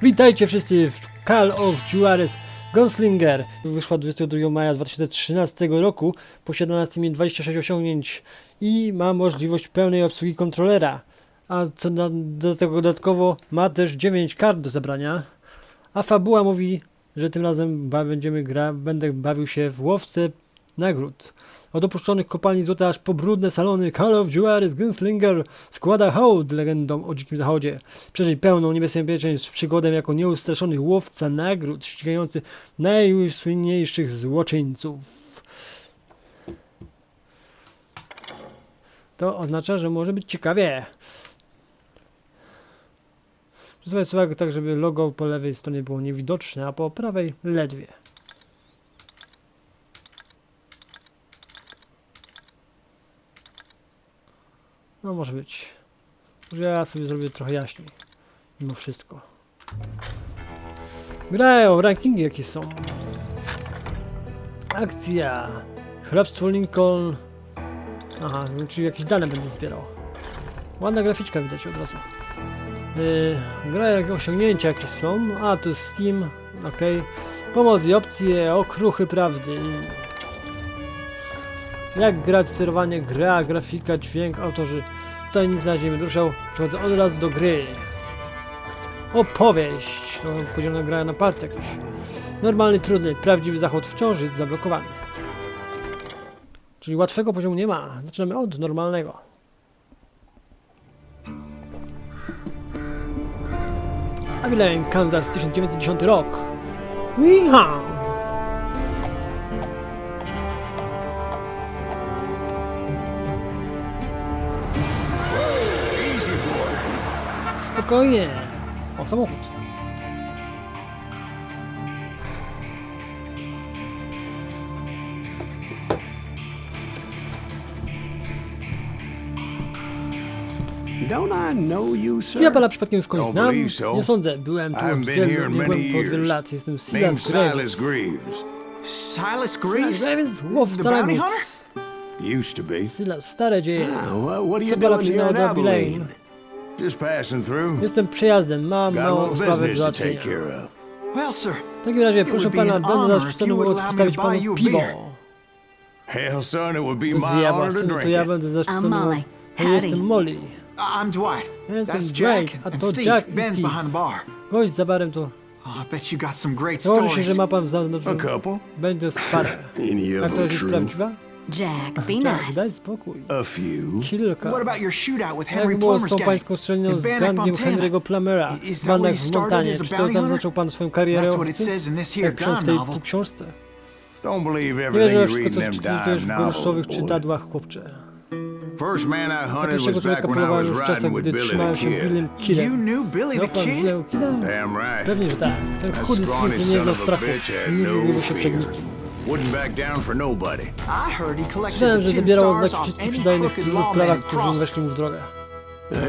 Witajcie wszyscy w Call of Juarez Gunslinger. Wyszła 22 maja 2013 roku, posiada na Steamie 26 osiągnięć i ma możliwość pełnej obsługi kontrolera. A co do tego dodatkowo ma też 9 kart do zabrania. A fabuła mówi, że tym razem będę bawił się w łowce nagród. Od opuszczonych kopalni złota aż po brudne salony Call of Juarez Gunslinger składa hołd legendom o dzikim zachodzie. Przeżyj pełną niebezpieczeństw przygodę jako nieustraszony łowca nagród ścigający najsłynniejszych złoczyńców. To oznacza, że może być ciekawie. Przesuwaj suwak tak, żeby logo po lewej stronie było niewidoczne, a po prawej ledwie. No może być. Może ja sobie zrobię trochę jaśniej. Mimo wszystko. Grają, rankingi jakie są. Akcja. Hrabstwo Lincoln. Aha, czyli jakieś dane będę zbierał. Ładna graficzka widać od razu. Grają, osiągnięcia jakieś są. A, to jest Steam. Ok. Pomoc i opcje, okruchy prawdy. Jak grać, sterowanie, gra, grafika, dźwięk, autorzy. Tutaj nic na razie nie będę ruszał. Przechodzę od razu do gry. Opowieść. To podzielona gra na party jakieś. Normalny, trudny, prawdziwy zachód wciąż jest zablokowany. Czyli łatwego poziomu nie ma. Zaczynamy od normalnego. Abilene, Kansas, 1910 rok. Wiha! Spokojnie. O, samochód. Czy ja pana przypadkiem skądś znam? Nie sądzę. Byłem tu od wielu lat. Jestem Silas Graves. Silas Graves? Łowca nagród. Silas, stare dzieje. Co pana przygnęło do Abilene? Jestem przejazdem, mam małą sprawę do załatwienia. W takim razie, proszę pana, będę zaszczycony móc postawić panu piwo. Do diabła, synu, to ja będę zaszczycony. Ja jestem Molly. I'm Dwight. Ja jestem That's Dwight, Jack. a And to Steve. Jack i Ben's Steve. behind the bar. Gość za barem to... Oh, I bet you got some great Założę się, stories. że ma pan w zanadrzu. Będzie z parę. Jak to jest prawdziwa? Jack, be Jack, daj nice. spokój. A few. Kilka. What about your shootout with Henry Jak było z Plummer's tą gang pańską strzelaniną in z Bannock, gangiem Montana? Henry'ego Plummera Is w that where Banach you w started Montanie? as a Czy to bounty tam hunter? zaczął pan swoją karierę That's what it says in this here jak książ w dime tej novel. książce? Don't believe Nie everything wierzę we you wszystko, read co in them przeczytujesz w dime goroszczowych novels, boy. czytadłach, chłopcze. First man I Za hunted pierwszego was człowieka back when I polowałem was już w czasach, riding with gdy Billy trzymałem the się Kid. Billym You Kidem. knew Billy No the pan Kid? Billego Kida? Damn right. Pewnie, że tak. Ten That chudy scrawny smisy nie son znał of a strachu. bitch had Nie no lubił się przed fear. nikim. Wouldn't back down for nobody. I heard he collected Słyszałem, the że 10 zabierał stars znaki off wszystkich any przydajnych crooked skillów w lawman plawach, who którzy crossed weszli mu w drogę.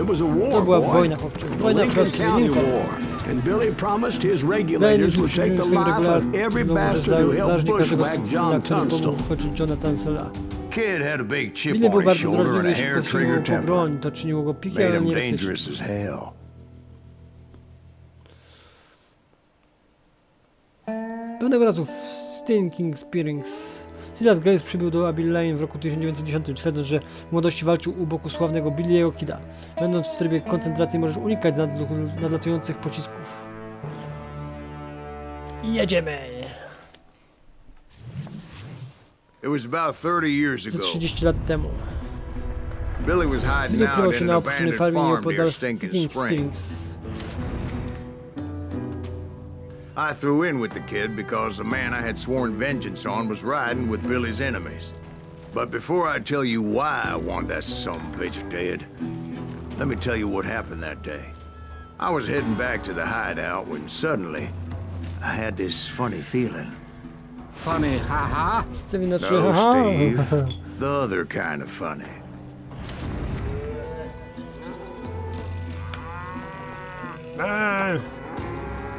It was a war, To była boy. wojna, chłopcze. Wojna Lincoln wśród County Lincoln. War. And Billy promised his Billy regulators would take the swoich life of every bastard who helped zależnika tego bushwhack syna, John który Tunstall. pomógł skończyć Johna Tunstalla. Kid had a big chip Billy on był his bardzo shoulder and wrażliwy, a jeśli hair sięgnął trigger po temper. broń, to czyniło go pikiem, Made ale him niebezpiecznym. dangerous as hell. Pewnego razu w Stinking Springs Silas Graves przybył do Abilene w roku 1910, twierdząc, że w młodości walczył u boku sławnego Billy'ego Kida. Będąc w trybie koncentracji możesz unikać nadlatujących pocisków. I jedziemy! It was about 30 years Ze ago. 30 lat temu. Billy was hiding Billy out ukrywał in się an na opuszczonej abandoned farmie farm nieopodal near Stinking Stinking Springs. Springs. I threw in with the kid because the man I had sworn vengeance on was riding with Billy's enemies. But before I tell you why I want that sumbitch dead, let me tell you what happened that day. I was heading back to the hideout when suddenly I had this funny feeling. Funny, haha. Stevie na trzy, No, haha. Steve. The other kind of funny.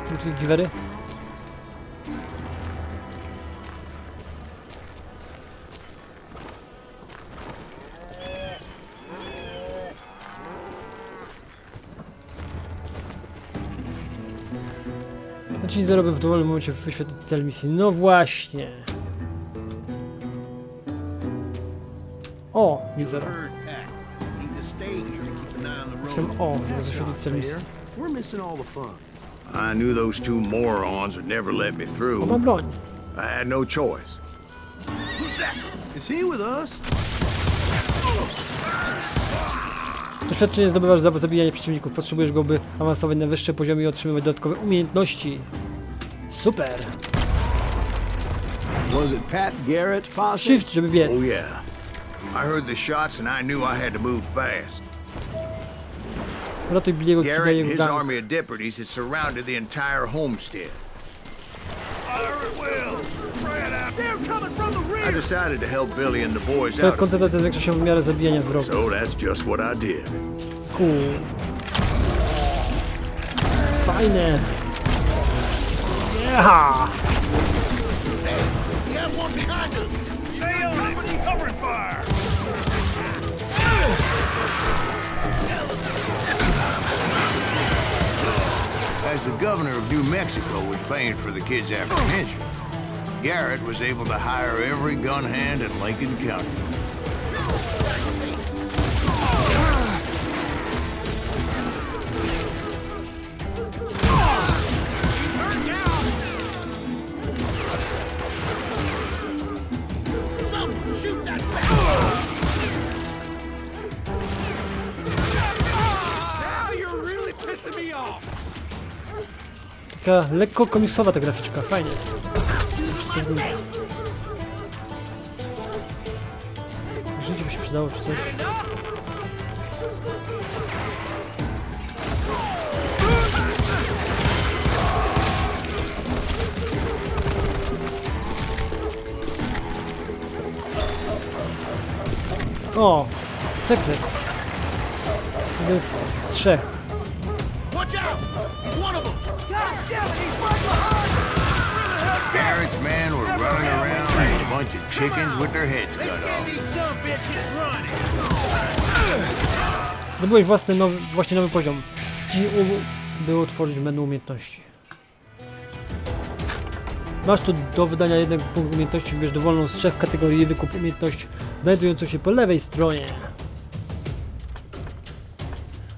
Krótkie giwery. Naciśnij 0, by w dowolnym momencie wyświetlić cel misji. No właśnie. O, nie 0. Myślałem, o, żeby wyświetlić cel misji. We're missing all the fun. I knew those two morons would never let me O, through. mam broń. I had no choice. Is he with us? Doświadczenie zdobywasz za zabijanie przeciwników. Potrzebujesz go, by awansować na wyższe poziomy i otrzymywać dodatkowe umiejętności. Super. Was it Pat Garrett's posse? Shift, żeby biec. Oh yeah. I heard the shots and I knew I had to move fast. Ratuj Billiego, Garrett kidaj and jego his gang. army of deputies had surrounded the entire homestead. I decided to help Billy and the boys Twoja out. koncentracja zwiększa się w miarę zabijania wrogów. So that's just what I did. Cool. Fajne. Yeah. As the governor of New Mexico was paying for the kid's apprehension, Garrett was able to hire every gun hand in Lincoln County. Taka lekko komiksowa ta graficzka, fajnie. Wszystko wygląda. Życie by się przydało czy coś. O! Sekret! Jeden z 3. Garrett's men were running around like a bunch of chickens with their heads cut off. Zdobyłeś właśnie nowy poziom. Ci było tworzyć menu umiejętności. Masz tu do wydania jeden punkt umiejętności, wybierz dowolną z 3 kategorii wykup umiejętności, znajdującą się po lewej stronie.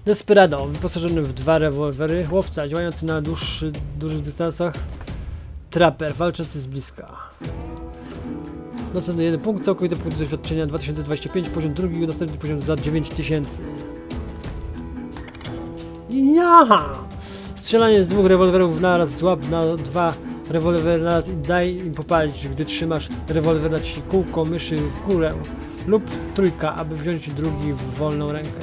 Desperado, wyposażony w 2 rewolwery, łowca działający na dużych dystansach, trapper, walczący z bliska. Następny 1 punkt, całkowity punkt doświadczenia 2025, poziom drugi, udostępniony poziom za 9000. Jaha! Strzelanie z 2 rewolwerów naraz, złap na 2 rewolwery naraz i daj im popalić. Gdy trzymasz rewolwer, naciśnij kółko myszy w górę lub trójka, aby wziąć drugi w wolną rękę.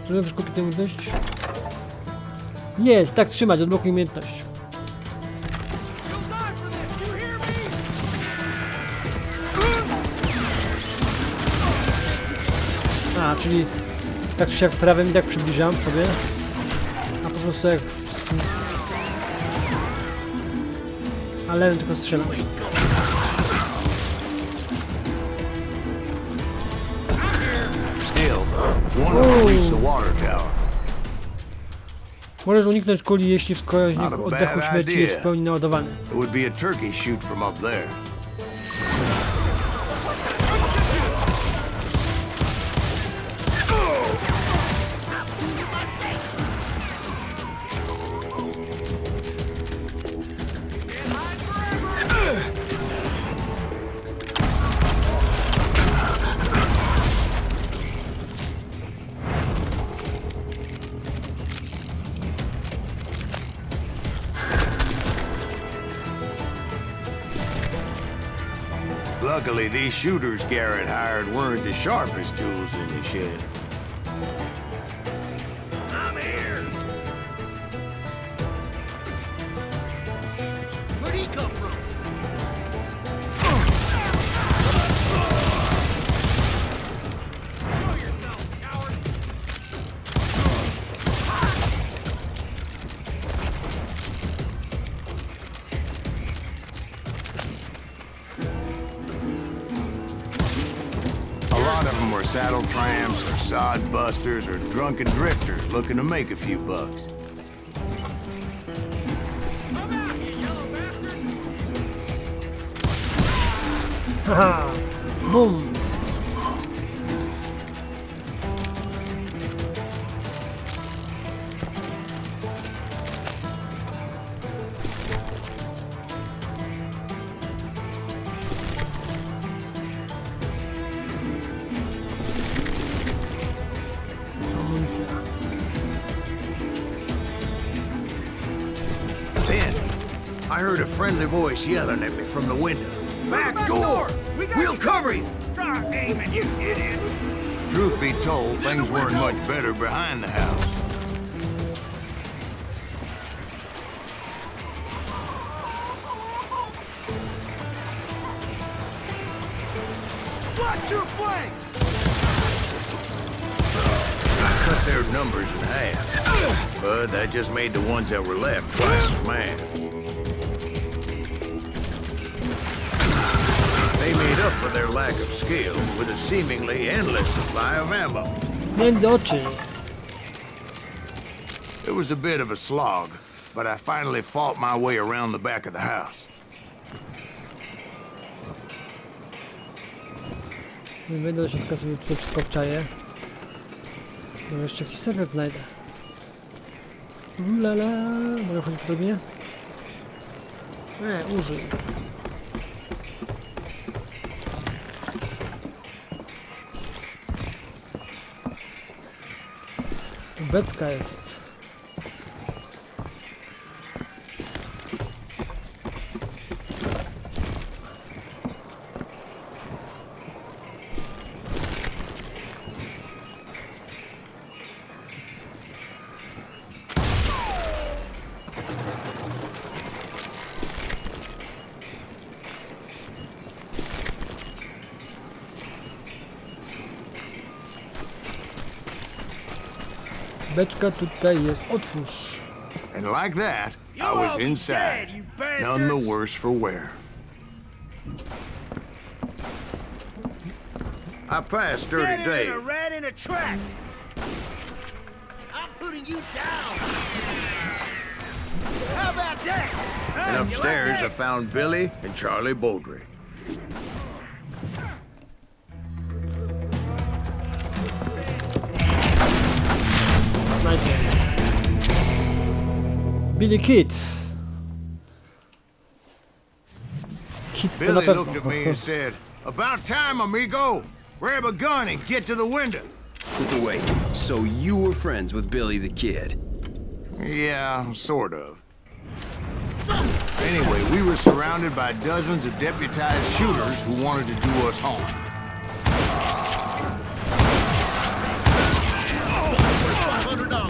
Czy możesz kupić tę umiejętność? Jest, tak trzymać, odblokuj umiejętność. A, czyli tak czy siak prawym i tak przybliżam sobie, a po prostu jak a lewym tylko strzelam. Still, one of them reached the water tower. Możesz uniknąć kuli, jeśli wskaźnik Not a oddechu bad śmierci idea. jest w pełni naładowany. It would be a turkey shoot from up there. Luckily, these shooters Garrett hired weren't the sharpest tools in the shed. I'm here. Where'd he come from? Show yourself, coward. Saddle tramps, or sod busters, or drunken drifters looking to make a few bucks. Haha! Bum! Amunicja. Ben, I heard a friendly voice yelling at me from the window. Back door! We'll cover you! Start aiming, you idiot! Truth be told, things weren't much better behind the house. Watch your flank! I cut their numbers in half, but that just made the ones that were left twice as mad. They made up for their lack of skill with a seemingly endless supply of ammo. Między oczy. It was a bit of a slog, but I finally fought my way around the back of the house. Wejdę do środka, sobie tutaj wszystko obczaję. No jeszcze jakiś sekret znajdę. Ulala. Mogę chodzić po drobinie? Nie, użyj. Tu beczka jest. Beczka tutaj jest, otwórz. And like that, I was inside, none the worse for wear. I passed Dirty Dave. rat in a trap! I'm putting you down! How about that? And upstairs, I found Billy and Charlie Beaudry. Billy Kid. Kid to na Billy pewno. looked at me and said, "About time, amigo. Grab a gun and get to the window." Wait, so you were friends with Billy the Kid? Yeah, sort of. Anyway, we were surrounded by dozens of deputized shooters who wanted to do us harm.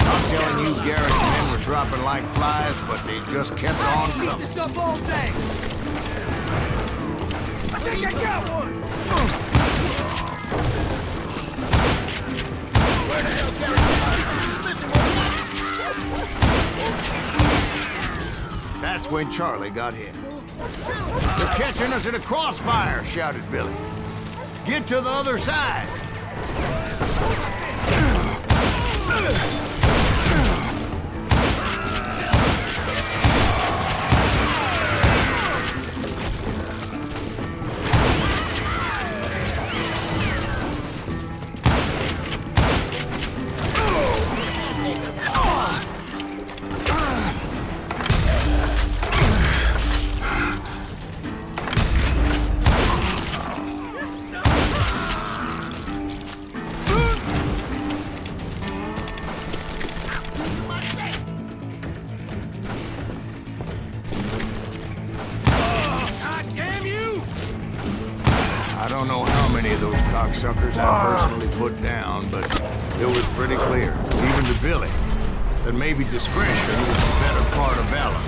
I'm telling you, Garrett's men were dropping like flies, but they just kept on Beat coming. this up all day! I think I got one! Where the hell That's when Charlie got hit. "They're catching us in a crossfire," shouted Billy. "Get to the other side." I don't know how many of those cocksuckers I personally put down, but it was pretty clear, even to Billy, that maybe discretion was the better part of valor.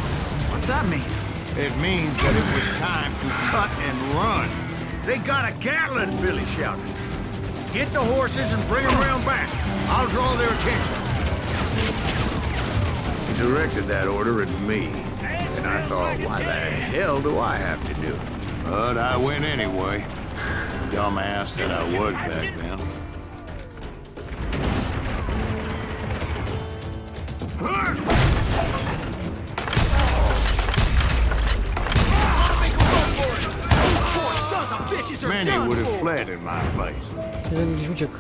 What's that mean? It means that it was time to cut and run. "They got a Gatlin," Billy shouted. "Get the horses and bring them round back. I'll draw their attention." He directed that order at me, and I thought, why the hell do I have to do it? But I went anyway. Dumbass that I was back then. Poor sons of bitches many would have fled in my place. Jeden gdzieś uciekł.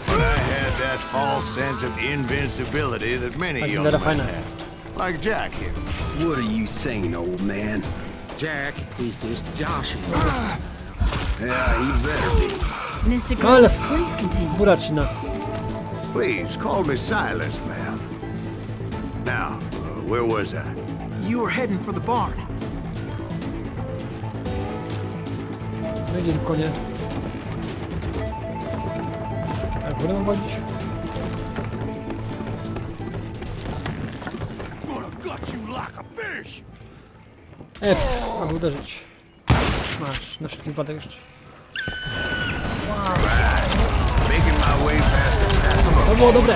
I had that false sense of invincibility that many Tak, young Lera men fajna have. jest. Like Jack here. What are you saying, old man? Jack, he's just joshing. Yeah, he better be. Mr. Ale Graves, please continue. buraczyna. Please, call me Silas, ma'am. Now, where was I? You were heading for the barn. No gdzie konie? A górę mam chodzić? Gonna gut you like a fish. F, mogę uderzyć. Masz, na wszelki wypadek jeszcze. Making my way past the castle To of było dobre!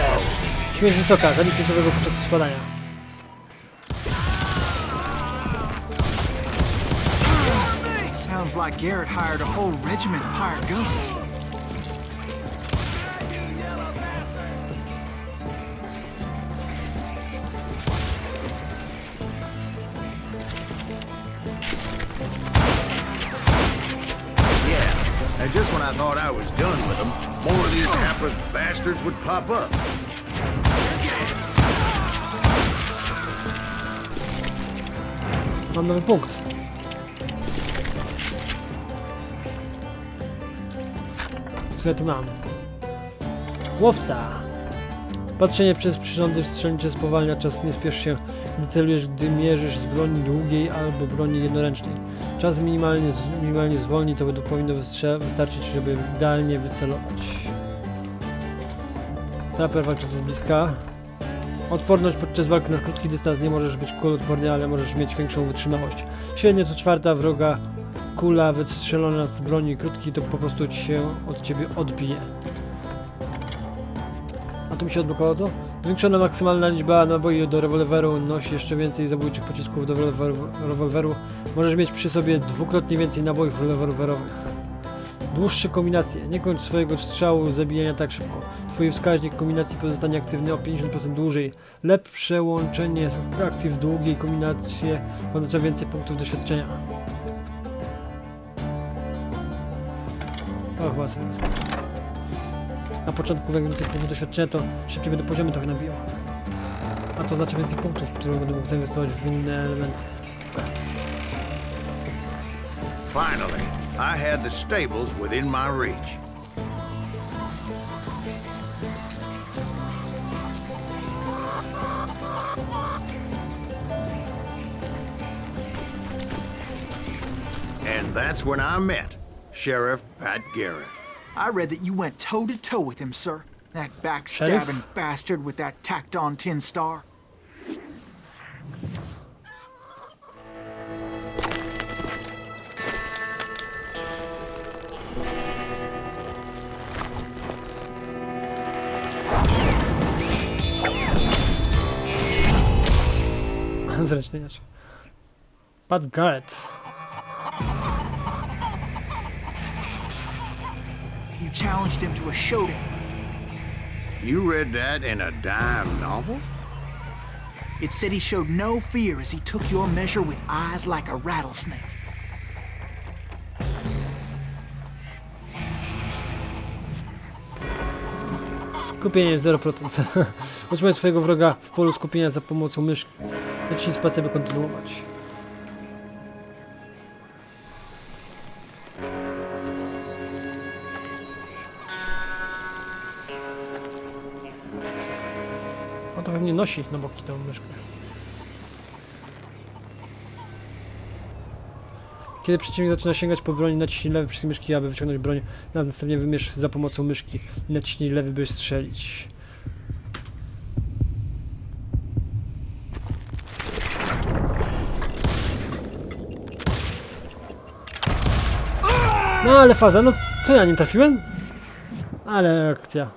Śmierć wysoka, zabij końcowego podczas spadania. Sounds like Garrett hired a whole regiment of hired guns. Yeah, and just when I thought I was done with them, more of these hapless bastards would pop up. Mam nowy punkt. Co ja tu mam? Łowca. Patrzenie przez przyrządy strzelnicze spowalnia czas, nie spiesz się, gdy celujesz, gdy mierzysz z broni długiej albo broni jednoręcznej. Czas minimalnie zwolni, to powinno wystarczyć, żeby idealnie wycelować. Traper walczy z bliska. Odporność podczas walki na krótki dystans. Nie możesz być kuloodporny, ale możesz mieć większą wytrzymałość. Średnio co czwarta wroga kula wystrzelona z broni krótkiej to po prostu ci się od ciebie odbije. A tu mi się odblokowało to? Zwiększona maksymalna liczba naboi do rewolweru. Nosi jeszcze więcej zabójczych pocisków do rewolweru. Możesz mieć przy sobie dwukrotnie więcej nabojów rewolwerowych. Dłuższe kombinacje. Nie kończ swojego strzału zabijania tak szybko. Twój wskaźnik kombinacji pozostanie aktywny o 50% dłużej. Lepsze łączenie akcji w długiej kombinacji oznacza więcej punktów doświadczenia. O, chyba sobie wezmę. Na początku jak więcej punktów doświadczenia, to szybciej będę poziomy trochę nabijał. A to znaczy więcej punktów, które będę mógł zainwestować w inne elementy. Finally, I had the stables within my reach. And that's when I met Sheriff Pat Garrett. I read that you went toe-to-toe with him, sir. That backstabbing bastard with that tacked-on tin star. Zręczny inaczej. Pat Garrett. You challenged him to a showdown. You read that in a dime novel? It said he showed no fear as he took your measure with eyes like a rattlesnake. Skupienie 0%. Utrzymaj swojego wroga w polu skupienia za pomocą myszki. Naciśnij spację, by kontynuować. On to pewnie nosi na boki tą myszkę. Kiedy przeciwnik zaczyna sięgać po broń, naciśnij lewy przycisk myszki, aby wyciągnąć broń. Następnie wymierz za pomocą myszki i naciśnij lewy, by strzelić. No ale faza, no co ja nie trafiłem? Ale akcja.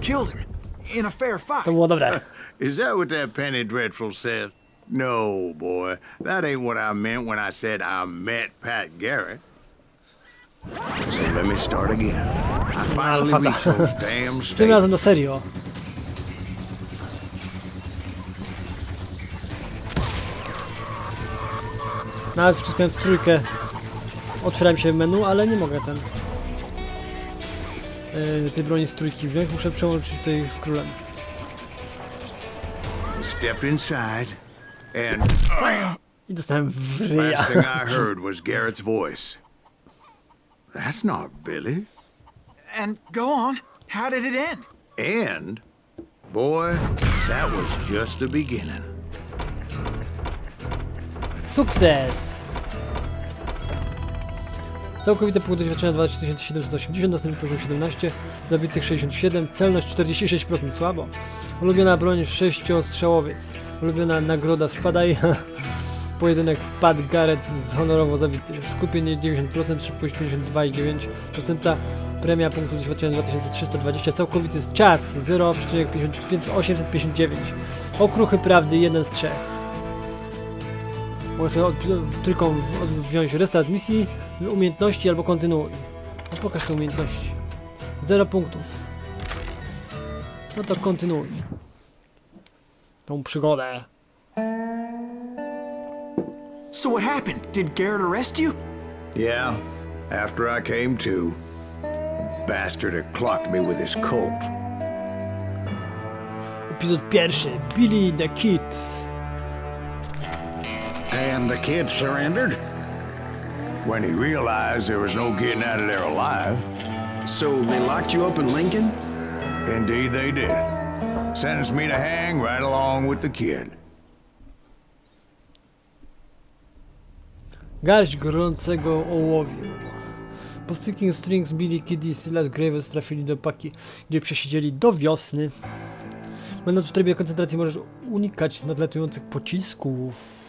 killed him in a fair fight. To było dobre. Is that what that penny dreadful said? No, boy. That ain't what I meant when I said I met Pat Garrett. So let me start again. I finally faza. reached those damn Tym states. razem na serio. Nawet wciskając trójkę otwiera mi się menu, ale nie mogę tej broni z trójki wziąć. Muszę przełączyć tutaj z królem. Stepped inside and I dostałem w ryja. last thing I heard was Garrett's voice. That's not Billy. And go on. How did it end? And, boy, that was just the beginning. Sukces! Całkowite punkt doświadczenia 2780, następny poziom 17, zabitych 67, celność 46%, słabo. Ulubiona broń 6-strzałowiec. Ulubiona nagroda spadaj. Pojedynek Pat Garrett z honorowo zabity. Skupienie 90%, szybkość 52,9%, premia punktów doświadczenia 2320, całkowity czas 0,859. Okruchy prawdy 1 z 3. Mogę sobie trójką wziąć restart misji, umiejętności albo kontynuuj. No pokaż te umiejętności. 0 punktów. No to kontynuuj tą przygodę. So what happened? Did Garrett arrest you? Yeah, after I came to, bastard had clocked me with his Colt. Epizod pierwszy. Billy the Kid. And the kid surrendered? When he realized there was no getting out of there alive, So they locked you up in Lincoln? indeed they did. Sentenced me to hang right along with the kid. Garść gorącego ołowiu. Po Sticking Strings Billy Kid i Silas Graves trafili do paki, gdzie przesiedzieli do wiosny. Będąc w trybie koncentracji możesz unikać nadlatujących pocisków.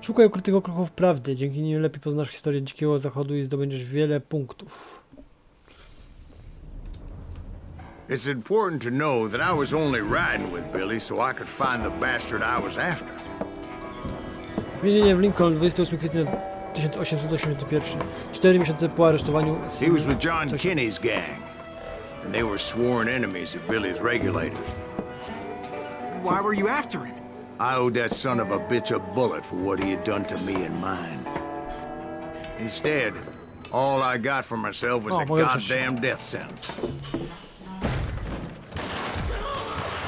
Szukaj ukrytych okruchów prawdy, dzięki nim lepiej poznasz historię Dzikiego Zachodu i zdobędziesz wiele punktów. It's important to know that I was only riding with Billy so I could find the bastard I was after. Więzienie w Lincoln 28 kwietnia 1881. 4 miesiące po aresztowaniu. He was with John Kinney's gang, and they were sworn enemies of Billy's regulators. Why were you after him? I owed that son of a bitch a bullet for what he had done to me and mine. Instead, all I got for myself was a goddamn death sentence.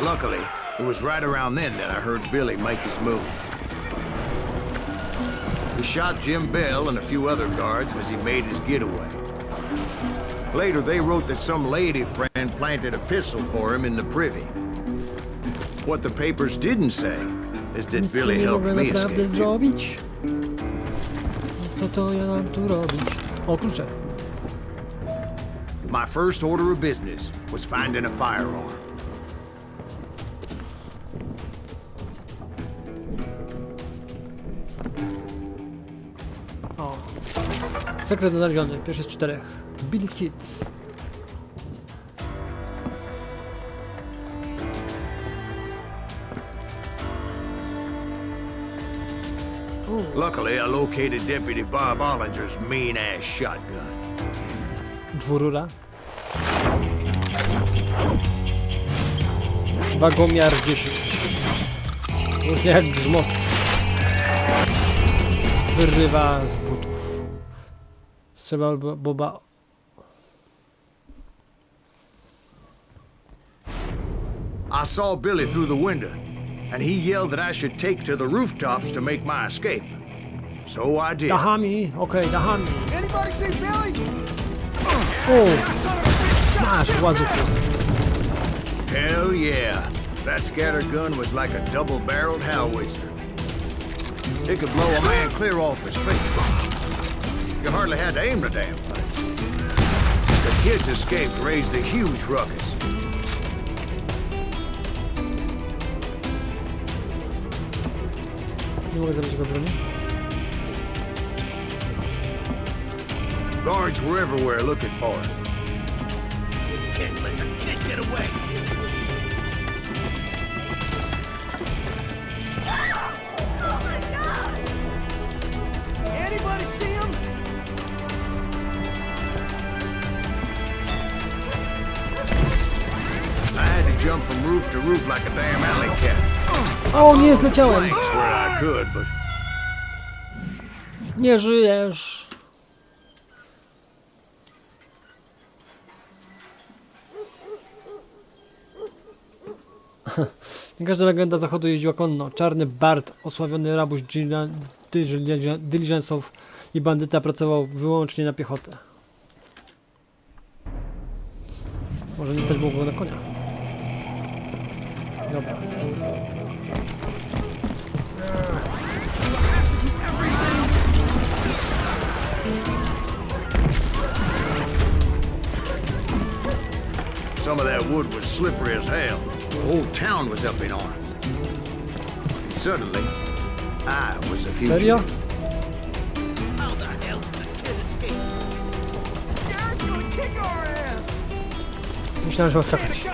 Luckily, it was right around then that I heard Billy make his move. He shot Jim Bell and a few other guards as he made his getaway. Later, they wrote that some lady friend planted a pistol for him in the privy. What the papers didn't say is that Nic Billy nie helped mogę me naprawdę escape too. zrobić. Co to ja mam tu robić? O kurczę. My first order of business was finding a firearm. O. Sekret znaleziony. Pierwszy z 4. Billy Kids. Luckily, I located Deputy Bob Ollinger's mean-ass shotgun. Dwurura. Wagomiar 10. Już nie jak grzmot. Wyrywa z butów. Strzeba Boba. I saw Billy through the window, and he yelled that I should take to the rooftops to make my escape. So I did. Dachami, okej, dachami. Anybody see Billy? O! Masz, łazuchu. Hell yeah. That scatter gun was like a double-barreled howitzer. It could blow a man clear off his feet. You hardly had to aim the damn thing. The kid's escape raised a huge ruckus. Nie mogę zabrać jego broni. Guards were everywhere looking for him. Can't let the kid get away. Anybody see him? I had to jump from roof to roof like a damn alley cat. O nie, zleciałem! Thanks where I could, but Nie żyjesz! Każda legenda zachodu jeździła konno. Czarny Bart, osławiony rabuś diligence'ów i bandyta pracował wyłącznie na piechotę. Może nie stać było go na konia. Dobra. some of that wood was slippery as hell. The whole town was up in arms. And suddenly, I was a fugitive. Serio? How the hell did the kid escape? Garrett's gonna kick our ass! Myślałem, że ma skakać.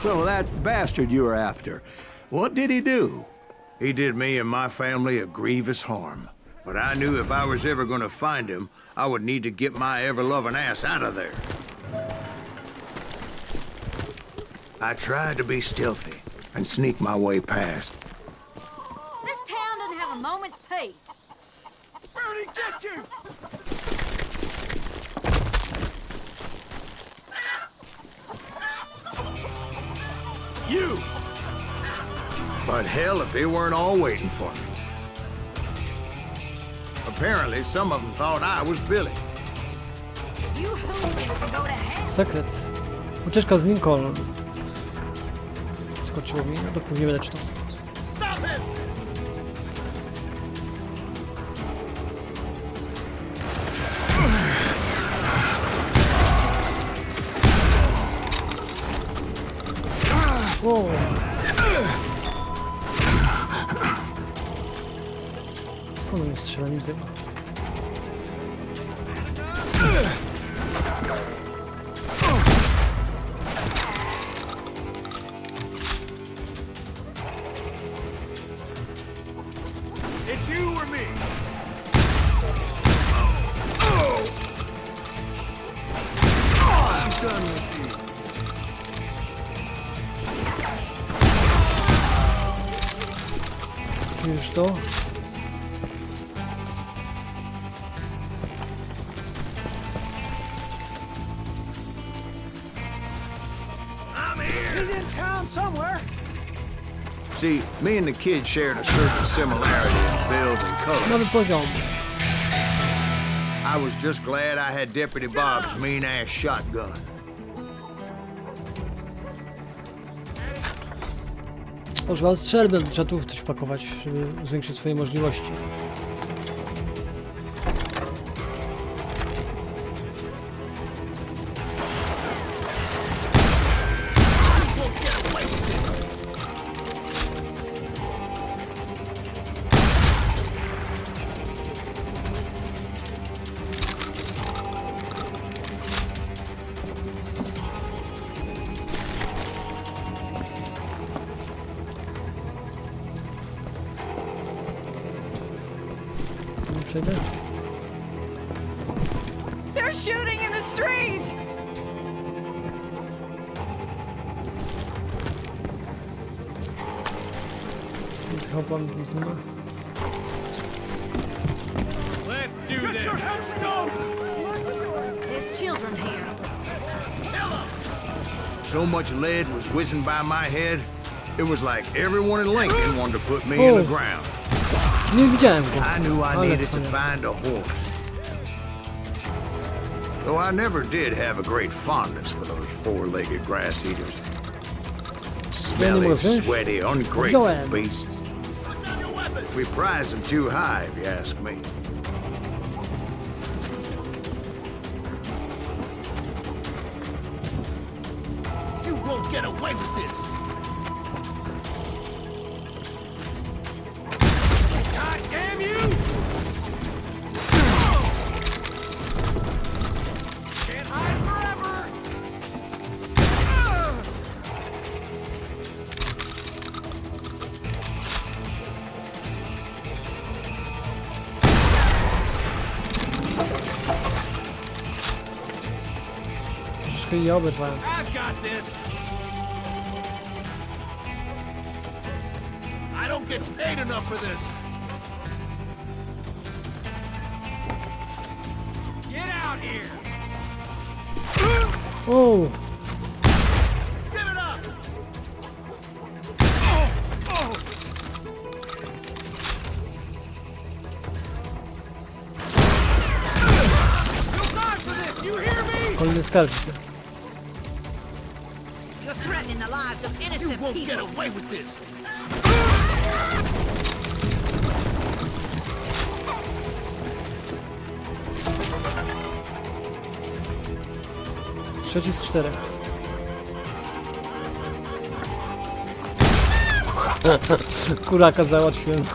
So that bastard you were after, what did he do? He did me and my family a grievous harm. But I knew if I was ever going to find him, I would need to get my ever-loving ass out of there. I tried to be stealthy and sneak my way past. This town doesn't have a moment's peace. Bernie, get you! You! But hell, if they weren't all waiting for me. Apparently, some of them thought I was Billy. You hooligans can go to hell. Sekret. Ucieczka z Lincoln. Skoczyło mi, no to później będę czytał. O. Skąd mnie strzela? Nie widzę go. It's you or me! I'm done with you. Czujesz to? He's in town somewhere. See, me and the kid shared a certain similarity in build and color. Nowy poziom. I was just glad I had Deputy Bob's mean-ass shotgun. Używam strzelby, trzeba tu coś wpakować, żeby zwiększyć swoje możliwości. Przejdę? They're shooting in the street! Jest chopam, nic nie ma. Get your headstone! There's children here. So much lead was whizzing by my head, it was like everyone in Lincoln wanted to put me in the ground. Nie widziałem go. I knew I Ale needed to wspaniale. find a horse. Though I never did have a great fondness for those four-legged grass eaters. Smelly, mogę wziąć? sweaty, ungrateful Wziąłem. beasts. We prize them too high, if you ask me. You won't get away with this. Trochę je oberwałem. I've got this. I don't get paid enough for this. Get out here. O! Give it up. No time for this. You hear me? Kolejny skarb widzę. You're threatening the lives of You innocent won't get people. away with this. Trzeci z 4. Kuraka załatwiłem.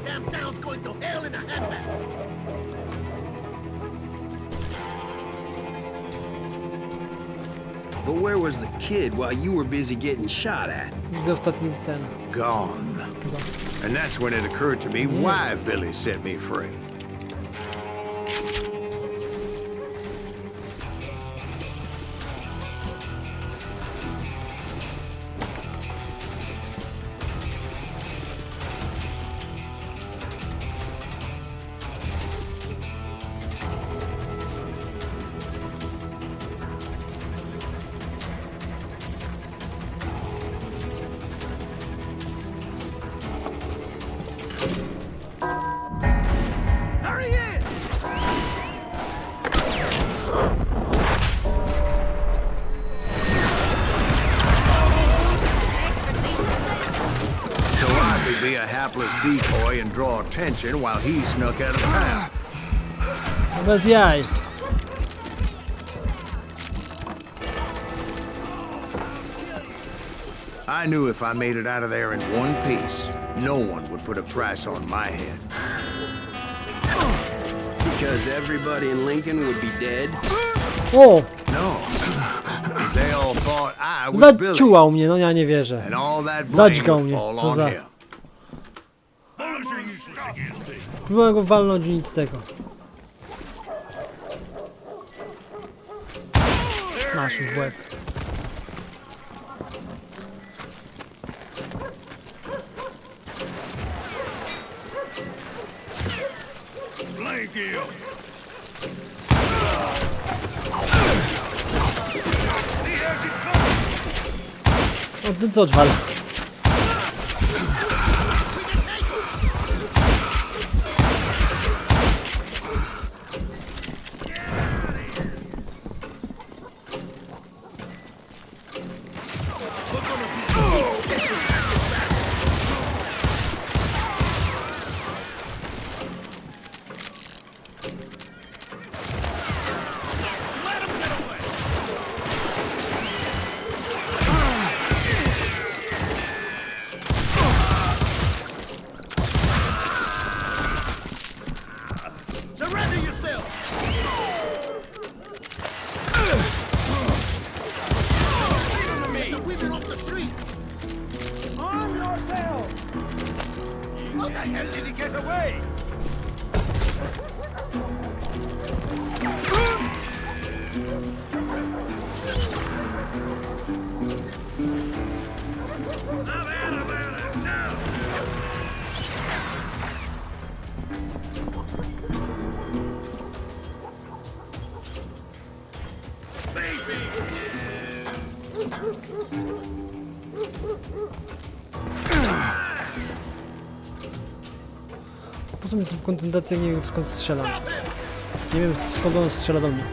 Damn town's going to hell in a handbasket. But where was the kid while you were busy getting shot at? Widzę ostatni ten. Gone. And that's when it occurred to me why Billy set me free. There he is. So I could be a hapless decoy and draw attention while he snuck out of town. No bez jaj. I knew if I made it out of there in one piece, no one would put a price on my head. Because everybody in Lincoln would be dead? O! No. 'Cause they all thought I was Billy. Zaciułał mnie, no ja nie wierzę. And all that blame Zadźgał would mnie, fall co on za... him. Próbowałem go walnąć i nic z tego. Nasz w łeb. Blank him. O, ten co odwala? Surrender yourself. We've been off the street. Arm yourself. How the hell did he get away? Po co mi tu koncentracja? Nie wiem skąd strzela. Nie wiem skąd on strzela do mnie.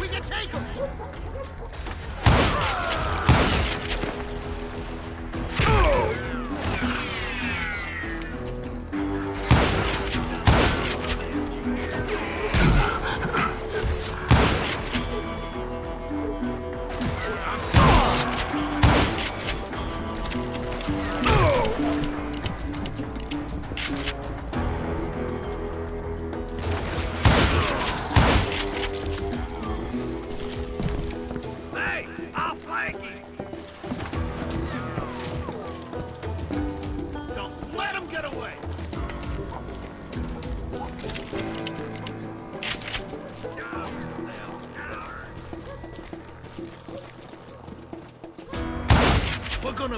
We can take him.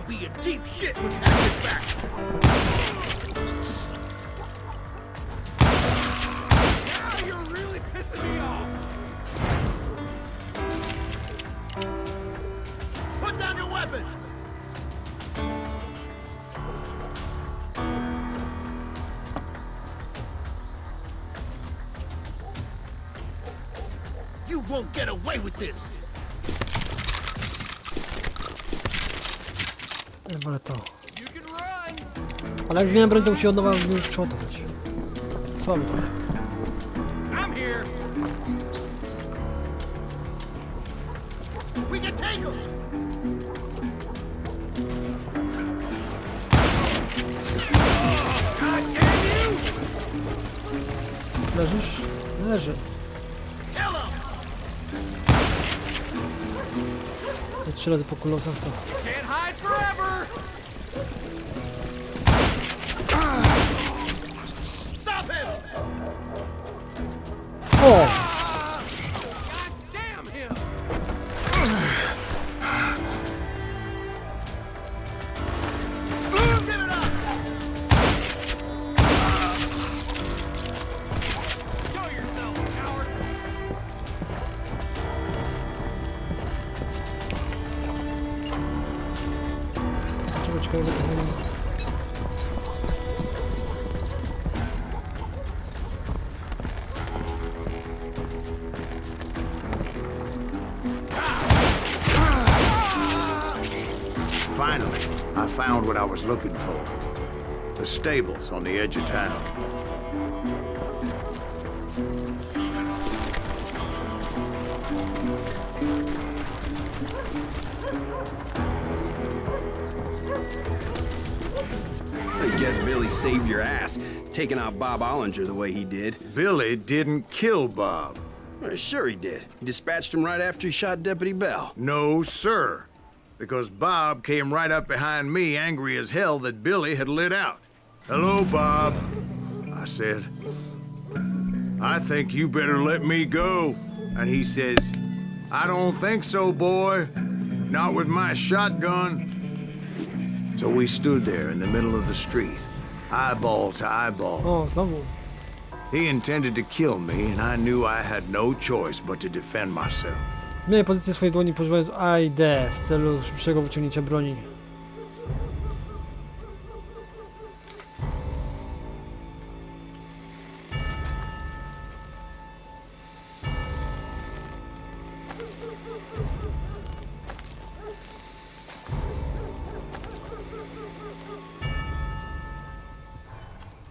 gonna be in deep shit when you get back. Now you're really pissing me off. Put down your weapon. You won't get away with this. Wolę to. You can run. Ale jak zmieniam broń, to musi od nowa już przeładować. Słaby to. I'm here. We can take him. God damn you! Leżysz? Leży. Kill him. To 3 razy po kulosach to. Can't hide forever. Stop him! O! God damn him! Give it up! Show yourself, coward! Czekaj, Finally, I found what I was looking for. The stables on the edge of town. I guess Billy saved your ass, taking out Bob Ollinger the way he did. Billy didn't kill Bob. Well, sure he did. He dispatched him right after he shot Deputy Bell. No, sir. Because Bob came right up behind me, angry as hell that Billy had lit out. Hello, Bob, I said. I think you better let me go. And he says, I don't think so, boy. Not with my shotgun. So we stood there in the middle of the street, eyeball to eyeball. O, znowu. He intended to kill me, and I knew I had no choice but to defend myself. Zmieniaj pozycję swojej dłoni używając A i D w celu szybszego wyciągnięcia broni.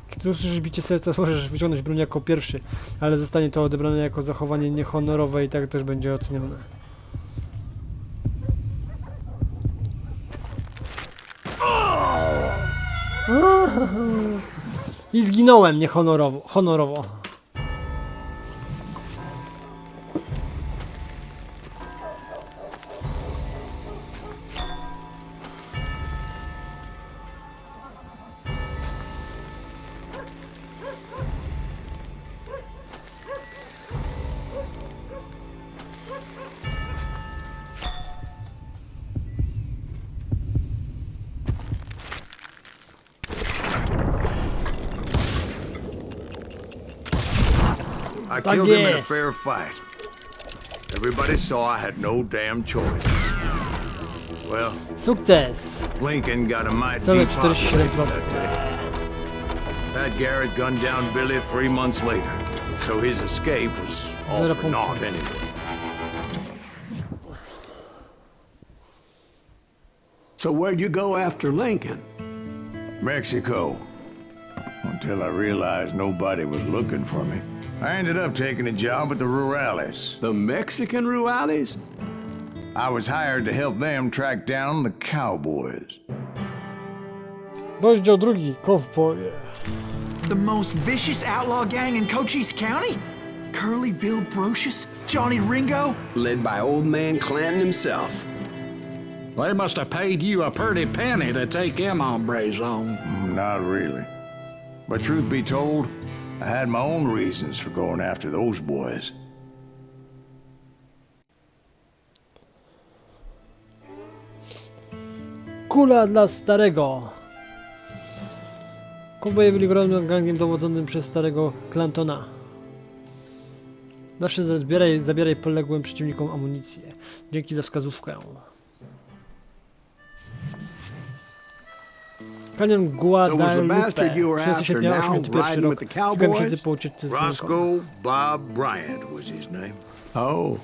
Kiedy usłyszysz bicie serca, możesz wyciągnąć broń jako pierwszy, ale zostanie to odebrane jako zachowanie niehonorowe i tak też będzie ocenione. I zginąłem honorowo. I killed him in a fair fight. Everybody saw I had no damn choice. Well, Sukces! Lincoln got a mighty Całe deep pocket 47%. that day. Pat Garrett gunned down Billy 3 months later, so his escape was all for naught anyway. So where'd you go after Lincoln? Mexico. Until I realized nobody was looking for me. I ended up taking a job at the Rurales. The Mexican Rurales? I was hired to help them track down the cowboys. Rozdział drugi. Kowboje. The most vicious outlaw gang in Cochise County? Curly Bill Brocious? Johnny Ringo? Led by old man Clanton himself. They must have paid you a pretty penny to take them hombres on. Not really. But truth be told, I had my own reasons for going after those boys. Kula dla starego. Kowboje byli ogromnym gangiem dowodzonym przez starego Clantona. Zawsze zabieraj poległym przeciwnikom amunicję. Dzięki za wskazówkę. Kanion Guadalupe, 13 sierpnia 81 rok, kilka miesięcy po ucieczce z Roscoe Bob Bryant was his name. Oh.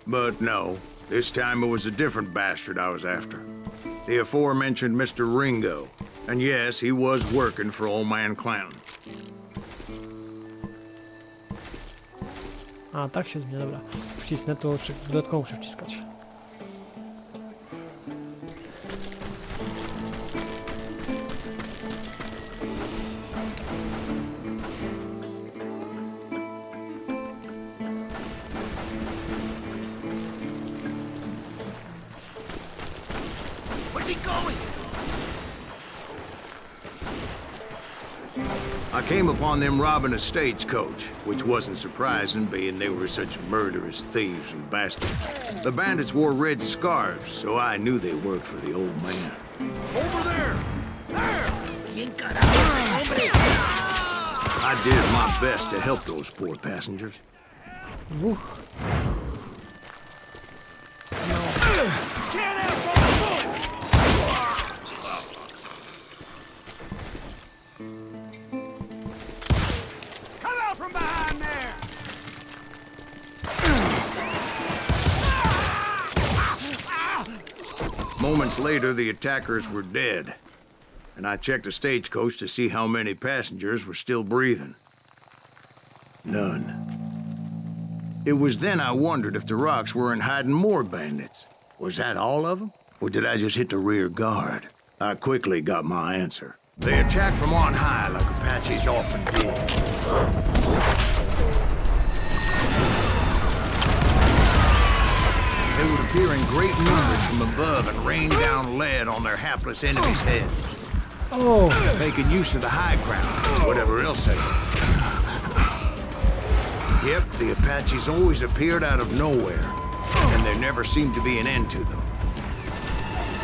But no, this time it was a different bastard I was after. The aforementioned Mr. Ringo. And yes, he was working for old man Clanton. A, tak się zmienia, dobra. Wcisnę to, czy dodatkowo muszę wciskać. Where's he going? I came upon them robbing a stagecoach, which wasn't surprising, being they were such murderous thieves and bastards. The bandits wore red scarves, so I knew they worked for the old man. Over there! There! He ain't got I did my best to help those poor passengers. Come out from behind there! Moments later, the attackers were dead, and I checked the stagecoach to see how many passengers were still breathing. None. It was then I wondered if the rocks weren't hiding more bandits. Was that all of them? Or did I just hit the rear guard? I quickly got my answer. They attacked from on high like Apaches often did. They would appear in great numbers from above and rain down lead on their hapless enemies' heads. Oh, Making use of the high ground, whatever else they were. Yep, the Apaches always appeared out of nowhere, and there never seemed to be an end to them.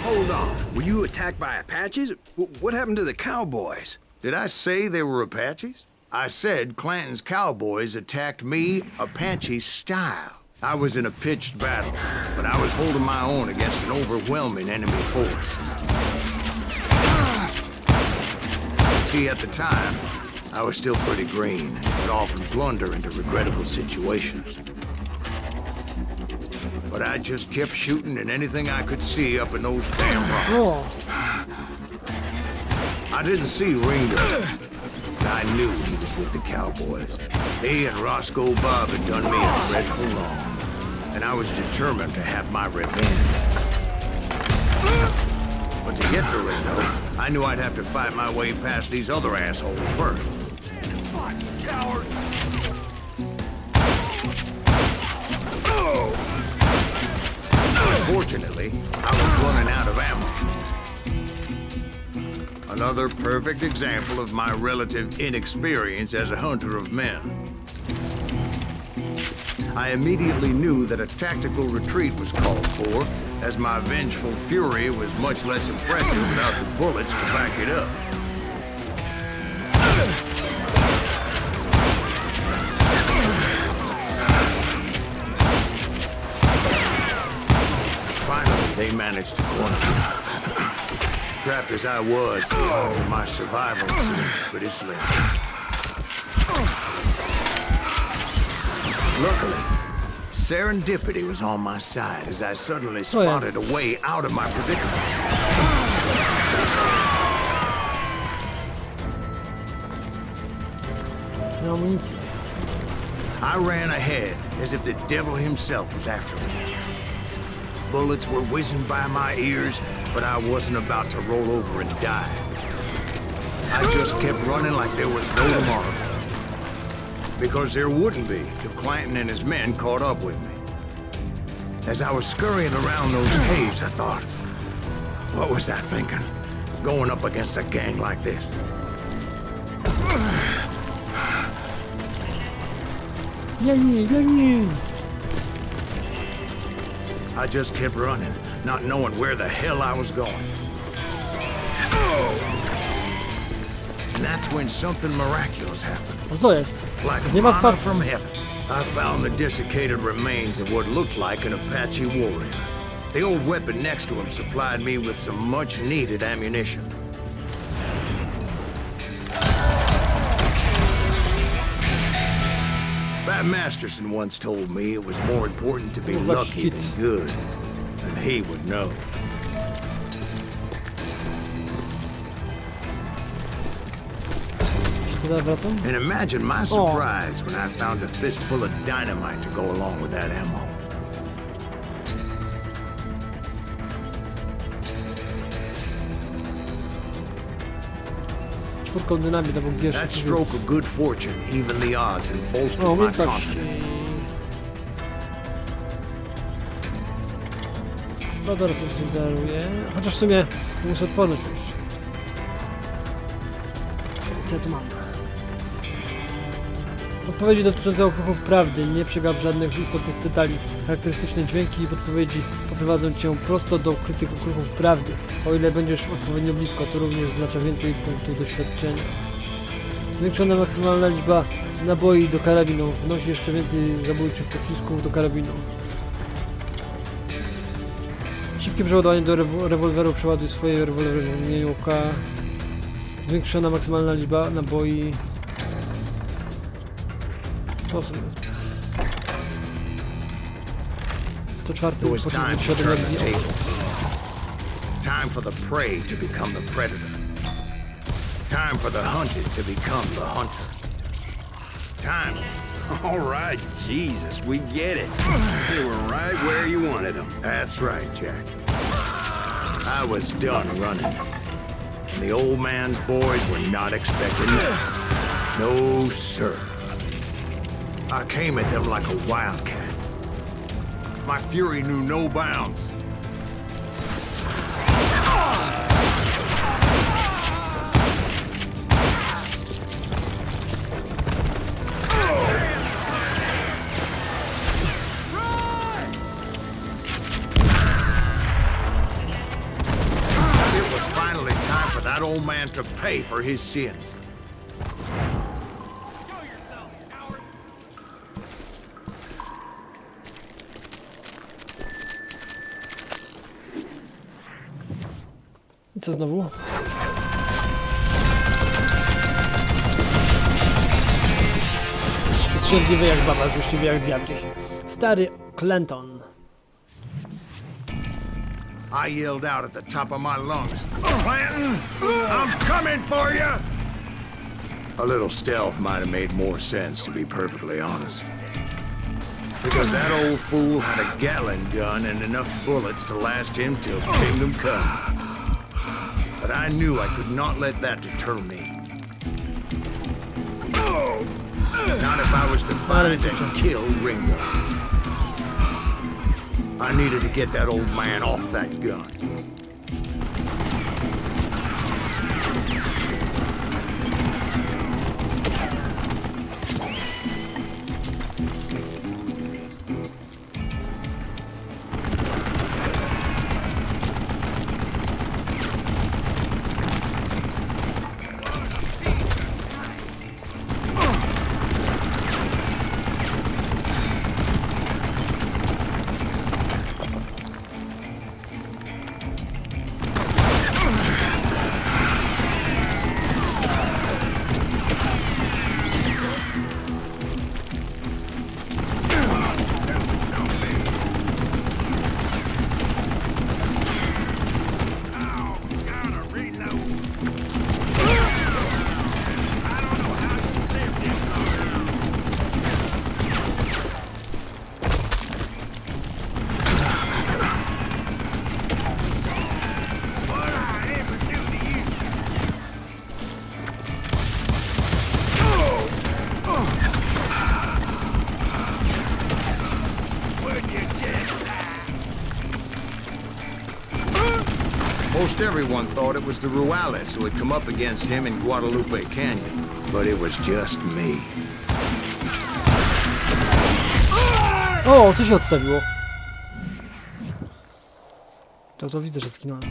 Hold on. Were you attacked by Apaches? What happened to the cowboys? Did I say they were Apaches? I said Clanton's cowboys attacked me Apache style. I was in a pitched battle, but I was holding my own against an overwhelming enemy force. See, at the time, I was still pretty green and would often blunder into regrettable situations. But I just kept shooting at anything I could see up in those damn rocks. oh. I didn't see Ringo, but I knew he was with the cowboys. He and Roscoe Bob had done me a dreadful wrong, and I was determined to have my revenge. But to get to Ringo, I knew I'd have to fight my way past these other assholes first. Fucking coward! Unfortunately, I was running out of ammo. Another perfect example of my relative inexperience as a hunter of men. I immediately knew that a tactical retreat was called for, as my vengeful fury was much less impressive without the bullets to back it up. Finally, they managed to corner me. Trapped as I was, the odds of my survival seemed pretty slim. Luckily, serendipity was on my side as I suddenly spotted a way out of my predicament. No amunicji. I ran ahead as if the devil himself was after me. Bullets were whizzing by my ears, but I wasn't about to roll over and die. I just kept running like there was no tomorrow. Because there wouldn't be if Clanton and his men caught up with me. As I was scurrying around those caves, I thought, what was I thinking? Going up against a gang like this? I just kept running, not knowing where the hell I was going. And that's when something miraculous happened. No co jest? Like Nie ma manna spadku. from heaven, I found the desiccated remains of what looked like an Apache warrior. The old weapon next to him supplied me with some much-needed ammunition. Bat Masterson once told me it was more important to be Well, that's lucky hit. than good, and he would know. Czy to wracam? And imagine my surprise when I found a fistful of dynamite to go along with that ammo. Czwórką dynamit, to był pierwszy. That stroke of good fortune evened the odds and O, bolstered my umiejętności. confidence. No teraz sobie daruję. Chociaż w sumie muszę odporność już. Co ja tu mam? Podpowiedzi dotyczące okruchów prawdy. Nie przegap żadnych istotnych detali. Charakterystyczne dźwięki i podpowiedzi poprowadzą cię prosto do ukrytych okruchów prawdy. O ile będziesz odpowiednio blisko, to również oznacza więcej punktów doświadczenia. Zwiększona maksymalna liczba naboi do karabinu. Wnosi jeszcze więcej zabójczych pocisków do karabinu. Szybkie przeładowanie do rewolweru. Przeładuj swoje rewolwery w imieniu K. Zwiększona maksymalna liczba naboi. To sobie wezmę. To czwarty It was pocisk time to wysiadł turn na the linii. table. Time for the prey to become the predator. Time for the hunted to become the hunter. Time. All right, Jesus, we get it. They were right where you wanted them. That's right, Jack. I was done running. And the old man's boys were not expecting that. No, sir. I came at them like a wildcat. My fury knew no bounds. It was finally time for that old man to pay for his sins. I co znowu? Jest szczęśliwy jak baba, złośliwy jak diabli. Stary Clinton. I yelled out at the top of my lungs, Clanton, I'm coming for you! A little stealth might have made more sense, to be perfectly honest. Because that old fool had a Gatling gun and enough bullets to last him till kingdom come. But I knew I could not let that deter me. Not if I was to find and kill Ringo. I needed to get that old man off that gun. Most everyone thought it was the Ruales who had come up against him in Guadalupe Canyon, but it was just me. O, co się odstawiło? To widzę, że skinąłem.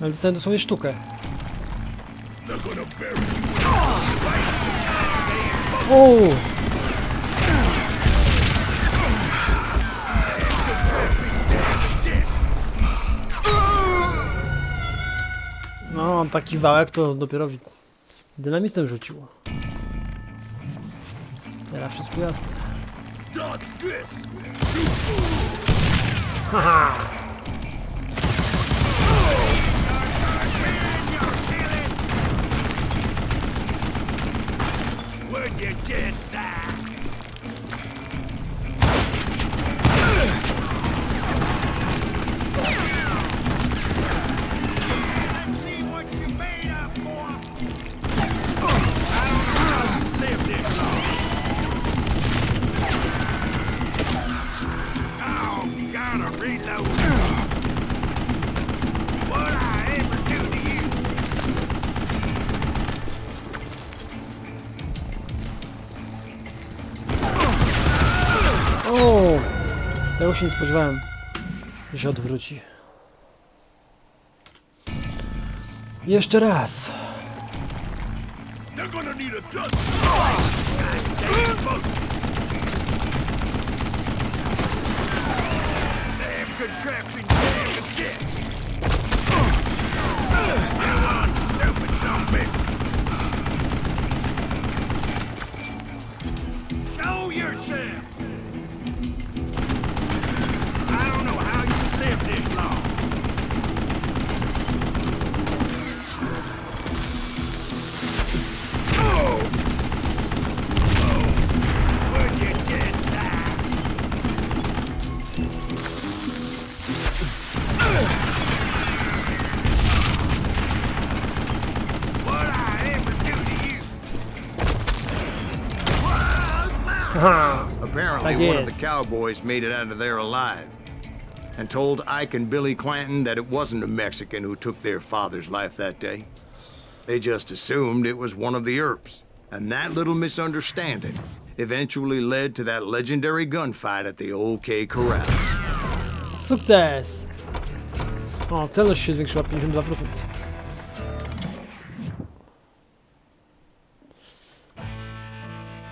Ale dostałem dosłownie sztukę. O! No, mam taki wałek, to dopiero dynamitem rzuciło. Teraz wszystko jasne. Haha! O! Tego się nie spodziewałem, że się odwróci. Jeszcze raz. Show yourself! I don't know how you lived this long. Would you just die? What I ever do to you? Aha! Apparently, Tak one of the jest. cowboys made it out of there alive and told Ike and Billy Clanton that it wasn't a Mexican who took their father's life that day. They just assumed it was one of the Earps. And that little misunderstanding eventually led to that legendary gunfight at the OK Corral. Sukces! O, celność się zwiększyła 52%.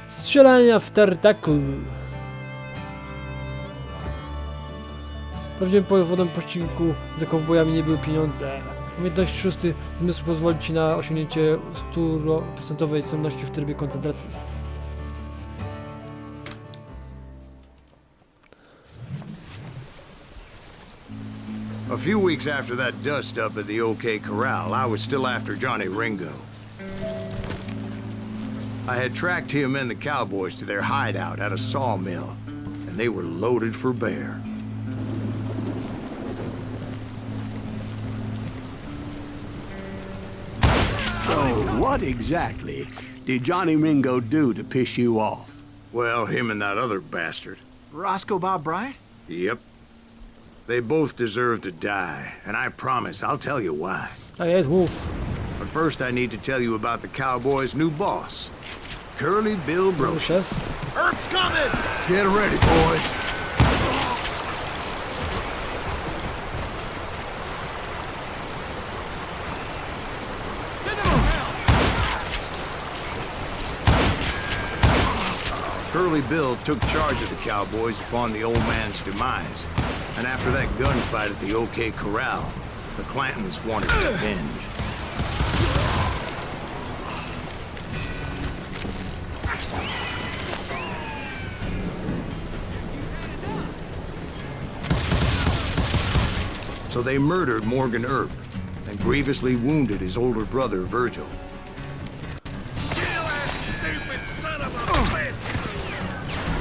Strzelania w tartaku. Prawdziwym powodem pościgu za kowbojami nie były pieniądze. Umiejętność 6 zmysł pozwoli ci na osiągnięcie 100% celności w trybie koncentracji. A few weeks after that dust-up at the OK Corral, I was still after Johnny Ringo. I had tracked him and the cowboys to their hideout at a sawmill, and they were loaded for bear. So, what exactly did Johnny Ringo do to piss you off? Well, him and that other bastard. Roscoe Bob Bright? Yep. They both deserve to die, and I promise I'll tell you why. Tak jest, mów. But first I need to tell you about the cowboys' new boss, Curly Bill Brooks. Szef. Earp's coming! Get ready, boys. Curly Bill took charge of the cowboys upon the old man's demise, and after that gunfight at the OK Corral, the Clantons wanted revenge. So they murdered Morgan Earp and grievously wounded his older brother, Virgil. Kill that stupid son of a bitch!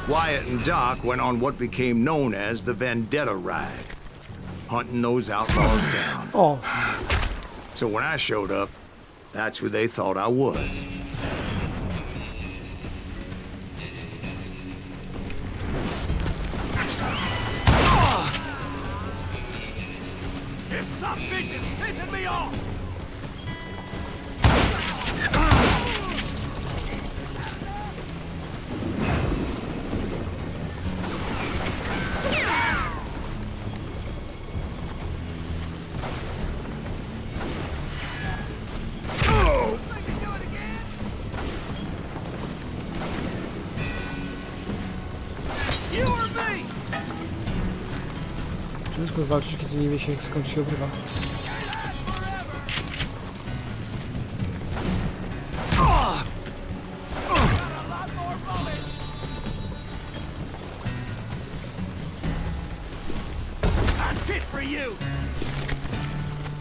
Wyatt and Doc went on what became known as the Vendetta Ride, hunting those outlaws down. O, So when I showed up, that's who they thought I was. This son bitch is pissing me off! Ciężko walczyć, kiedy nie wie się, skąd się obrywa.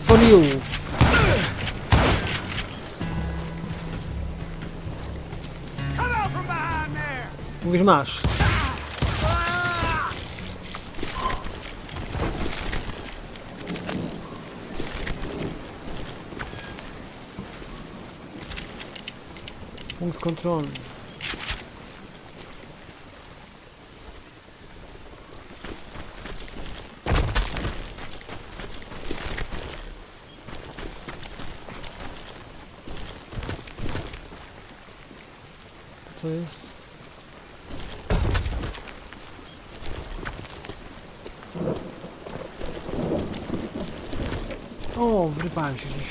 For you! Mówisz, masz. Punkt kontrolny. Co jest? O, wrypałem się gdzieś.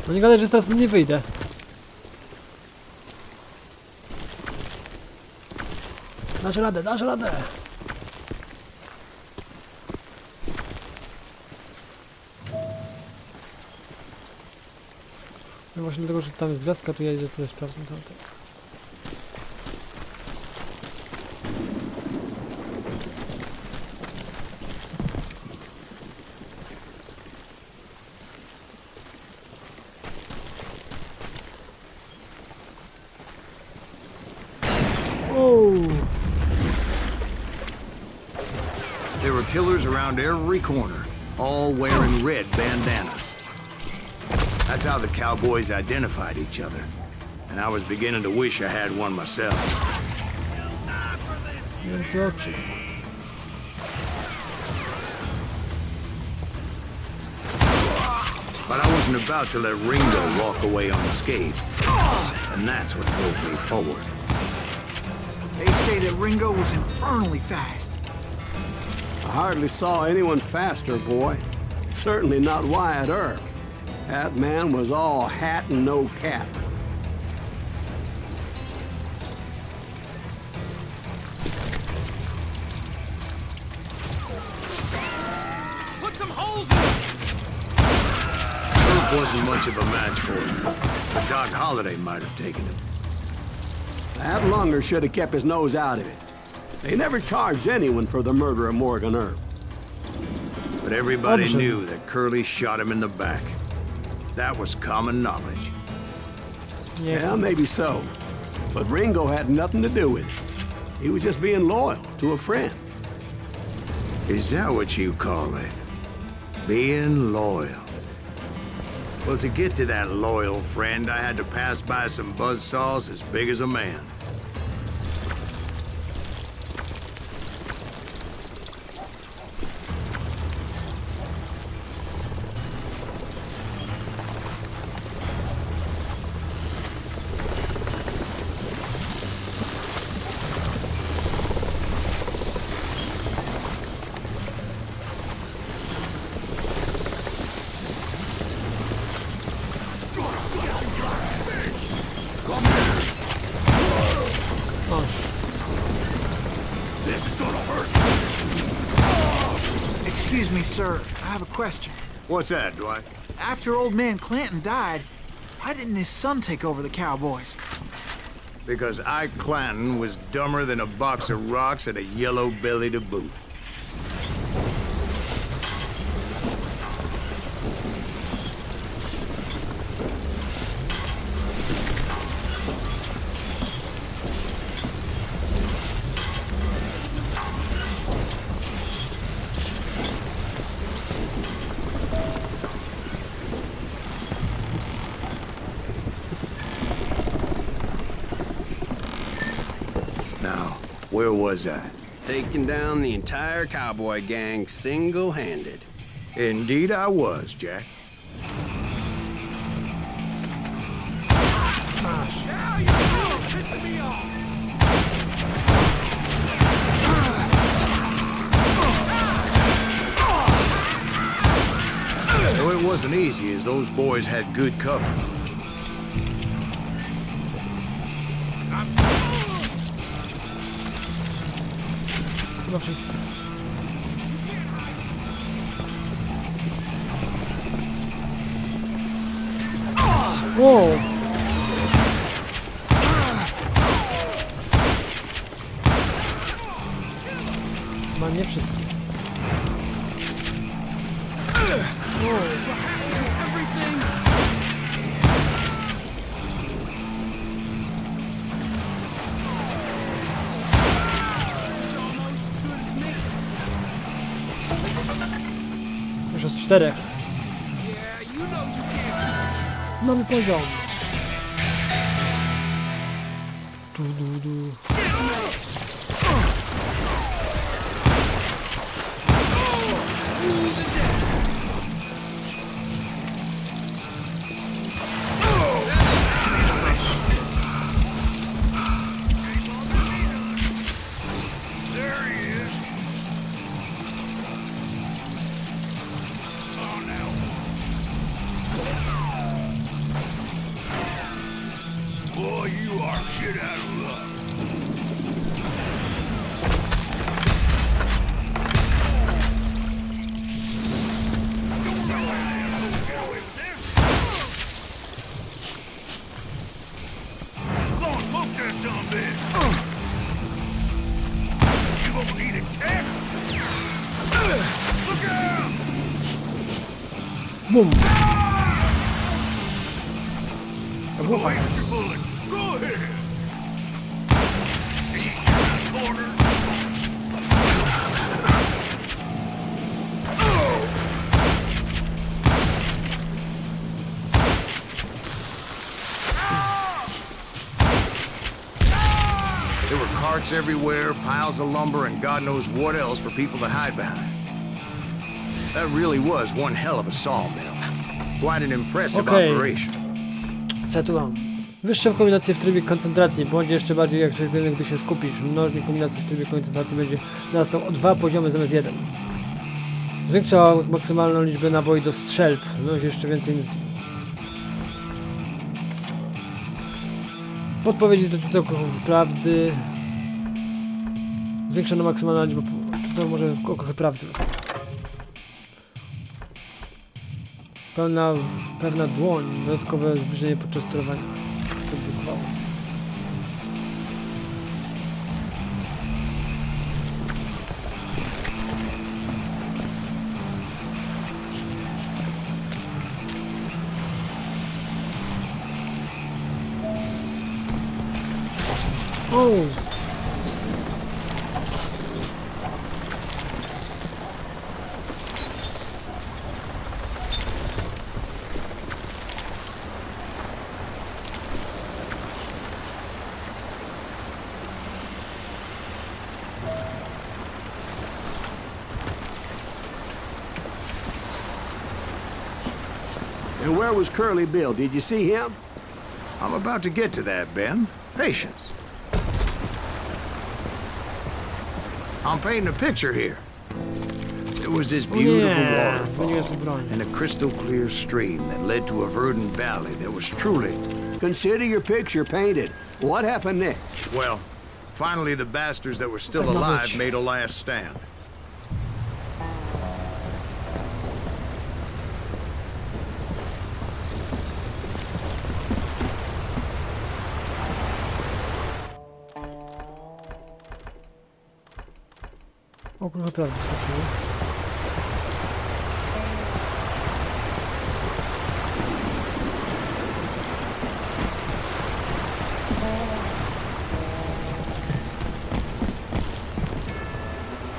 No nie gadaj, że teraz nie wyjdę. Dasz radę, dasz radę! No właśnie dlatego, że tam jest gwiazdka, to ja idę tutaj sprawdzam tamto. There were killers around every corner, all wearing red bandanas. That's how the cowboys identified each other. And I was beginning to wish I had one myself. Między oczy. But I wasn't about to let Ringo walk away unscathed. And that's what drove me forward. They say that Ringo was infernally fast. I hardly saw anyone faster, boy. Certainly not Wyatt Earp. That man was all hat and no cap. Put some holes in it! Earp wasn't much of a match for him, but Doc Holliday might have taken him. That Lunger should have kept his nose out of it. They never charged anyone for the murder of Morgan Earp. But everybody knew that Curly shot him in the back. That was common knowledge. Yeah, maybe so. But Ringo had nothing to do with it. He was just being loyal to a friend. Is that what you call it? Being loyal? Well, to get to that loyal friend, I had to pass by some buzzsaws as big as a man. Excuse me, sir. I have a question. What's that, Dwight? After old man Clanton died, why didn't his son take over the Cowboys? Because Ike Clanton was dumber than a box of rocks and a yellow belly to boot. Where was I? Taking down the entire cowboy gang single-handed. Indeed I was, Jack. Now you're pissing me off. So it wasn't easy, as those boys had good cover. Chyba wszyscy. Wow. Chyba nie wszyscy. Wow. Już jest 4. Mamy poziom. Boy, you are shit out of luck. Come on, smoke that son of a bitch. You gonna need a cat? Look out! Bum. Go ahead with your bullet. Go ahead. Can you shoot out of corner? There were carts everywhere, piles of lumber, and God knows what else for people to hide behind. That really was one hell of a sawmill. Quite an impressive operation. Co ja tu mam? Wyższą kombinację w trybie koncentracji. Bądź jeszcze bardziej efektywny, gdy się skupisz. Mnożnik kombinacji w trybie koncentracji będzie narastał o 2 poziomy zamiast 1. Zwiększa maksymalną liczbę naboi do strzelb. Wnosi jeszcze więcej... Podpowiedzi do tytułów prawdy. Zwiększona maksymalna liczba... To może okruchy prawdy. Pewna dłoń, dodatkowe zbliżenie podczas sterowania. To blokowało. O! And where was Curly Bill? Did you see him? I'm about to get to that, Ben. Patience. I'm painting a picture here. There was this beautiful waterfall and a crystal clear stream that led to a verdant valley that was truly... Consider your picture painted. What happened next? Well, finally the bastards that were still alive made a last stand. O, kurwa, prawda skoczyło.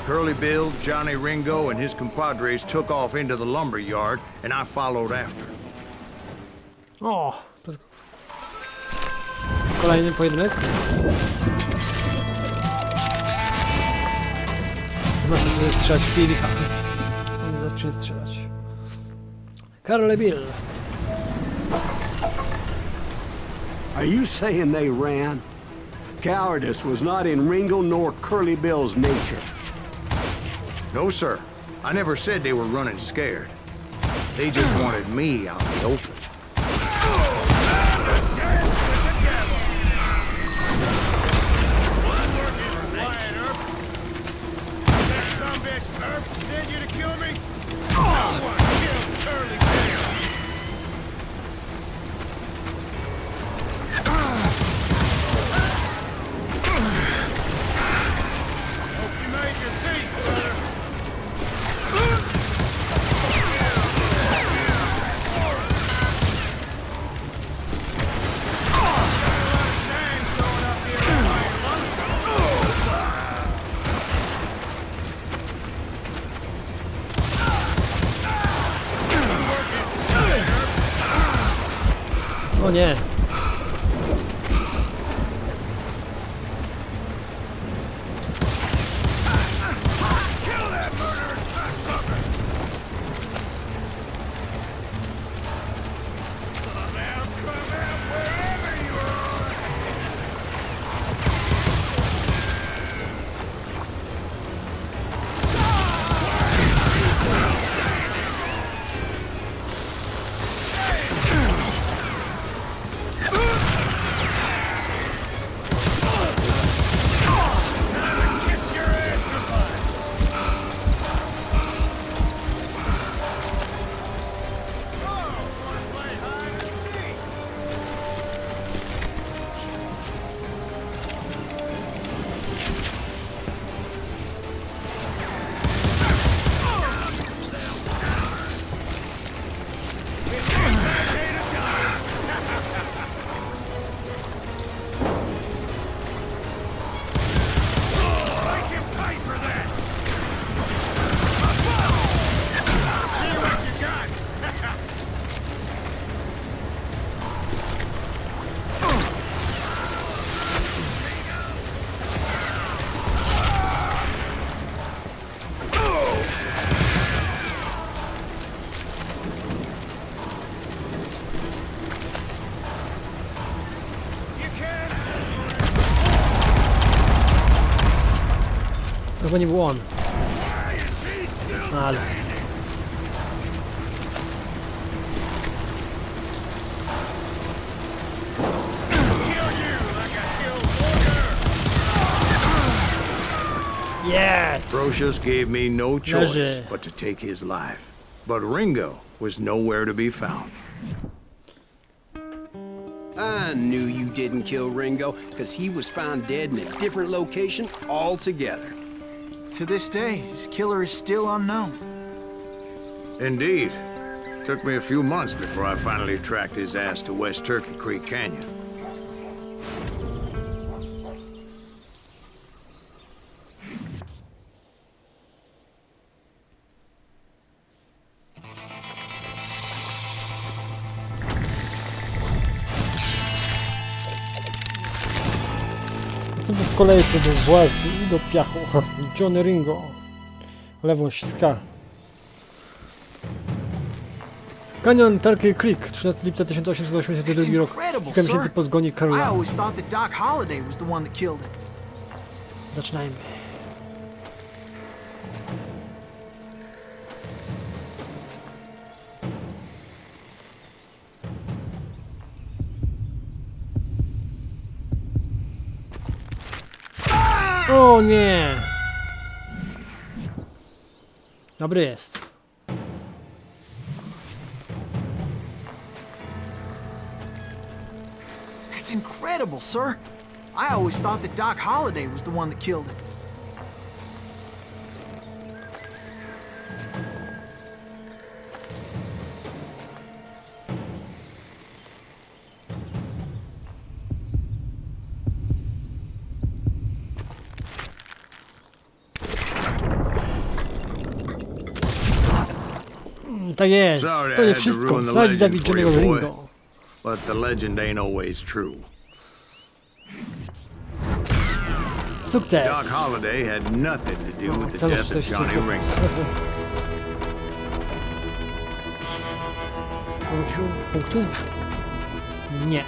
Curly Bill, Johnny Ringo, and his compadres took off into the lumber yard, and I followed after. O! Kolejny pojedynek. Masz tutaj strzelać w kielicha. On zacznie strzelać. Karole Bill. Are you saying they ran? Cowardice was not in Ringo nor Curly Bill's nature. No, sir. I never said they were running scared. They just wanted me out in the open. O nie. To nie był on. Ale... Yes! Brocious gave me no choice but to take his life. But Ringo was nowhere to be found. I knew you didn't kill Ringo, because he was found dead in a different location altogether. To this day, his killer is still unknown. Indeed. Took me a few months before I finally tracked his ass to West Turkey Creek Canyon. Jestem w kolejce do władzy i do piachu. Johnny Ringo. Lewą ściska. Canyon Turkey Creek, 13 lipca 1882 rok. Kilka miesięcy po zgonie Karola. Zaczynajmy. O nie! Dobry jest. That's incredible, sir. I always thought that Doc Holliday was the one that killed him. Tak jest, to nie wszystko. Znajdź zawiedzionego Ringo. But the legend ain't always true. sukces! Doc Holliday had nothing to do with the Całe death of szczęście. Johnny Ringo. Punktu? Nie.